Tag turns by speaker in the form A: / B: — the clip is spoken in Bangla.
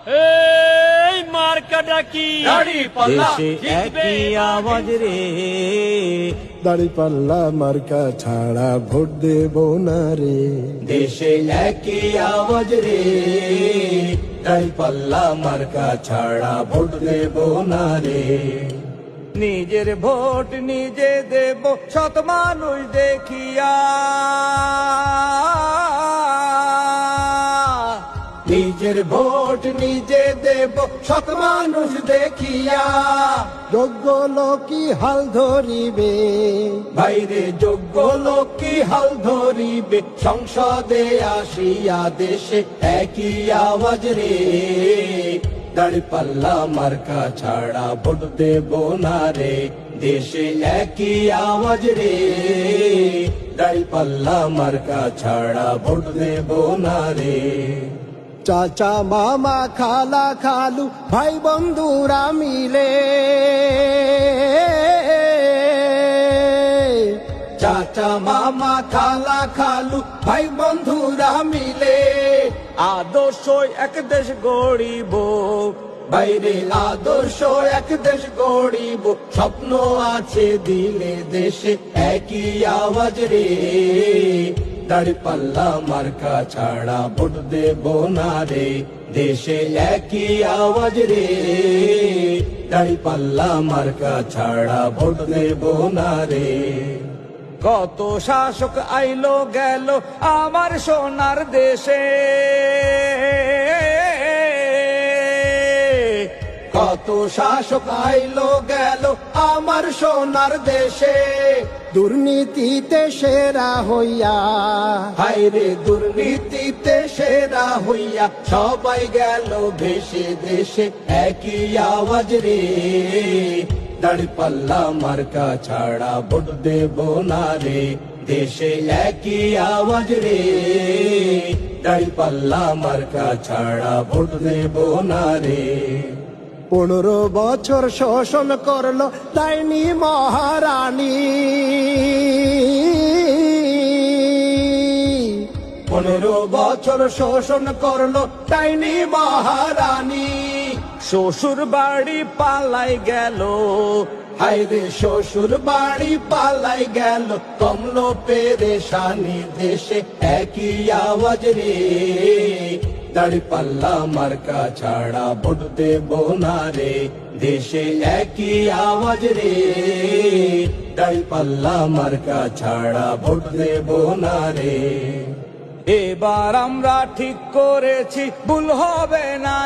A: এই মার্কাটা কি
B: দেশে একই আওয়াজ রে,
C: দাঁড়িপাল্লা মার্কা ছাড়া ভোট দেব না রে।
B: দেশে একই আওয়াজ রে, দাঁড়িপাল্লা মার্কা ছাড়া ভোট দেব না রে। নিজের ভোট নিজে দেব সৎ মানুষ দেখিয়া, নিজের ভোট নিজে দেব সৎ মানুষ দেখিয়া।
C: যোগ্য লোকই হাল ধরিবে,
B: বাইরে যোগ্য লোক কি হাল ধরিবে, সংসদে আসিয়া দেশে একই আওয়াজ রে, দাঁড়িপাল্লা মার্কা ছাড়া ভোট দেব না রে। দেশে একই আওয়াজ রে, দাঁড়িপাল্লা মার্কা ছাড়া ভোট দেব না রে।
C: চাচা মামা খালা খালু ভাই বন্ধুরা মিলে,
B: চাচা মামা খালা খালু ভাই বন্ধুরা মিলে, আদর্শ এক দেশ গড়িব, বাইরে আদর্শ এক দেশ গড়িব। স্বপ্ন আছে দিলে দেশে একই আওয়াজ রে, দাঁড়িপাল্লা মার্কা ছাড়া ভোট দেব না রে। দেশে একই আওয়াজ রে, দাঁড়িপাল্লা মার্কা ছাড়া ভোট দেব না রে। কত শাসক আইলো গেল আমার সোনার দেশে, কত শাসক আইলো গেল আমার সোনার দেশে।
C: দুর্নীতিতে সেরা হইয়া,
B: হায়রে দুর্নীতিতে সেরা হইয়া, সবাই গেল ভেসে দেশে একই আওয়াজ রে, দাঁড়িপাল্লা মার্কা ছাড়া ভোট দেব না রে। দেশে একই আওয়াজ রে, দাঁড়িপাল্লা মার্কা ছাড়া ভোট দেব না রে।
C: 15 বছর শোষণ করলো ডাইনি মহারানী,
B: 15 বছর শোষণ করলো ডাইনি মহারানী। শ্বশুর বাড়ি পালাই গেল, হায়রে শ্বশুর বাড়ি পালাই গেল, কমলো পেরেশানি দেশে একই আওয়াজ রে, দাঁড়িপাল্লা মার্কা ছাড়া ভোট দেব না রে। দেশে একই আওয়াজ রে, দাঁড়িপাল্লা মার্কা ছাড়া ভোট দেব না রে। এবার আমরা ঠিক করেছি ভুল হবে না।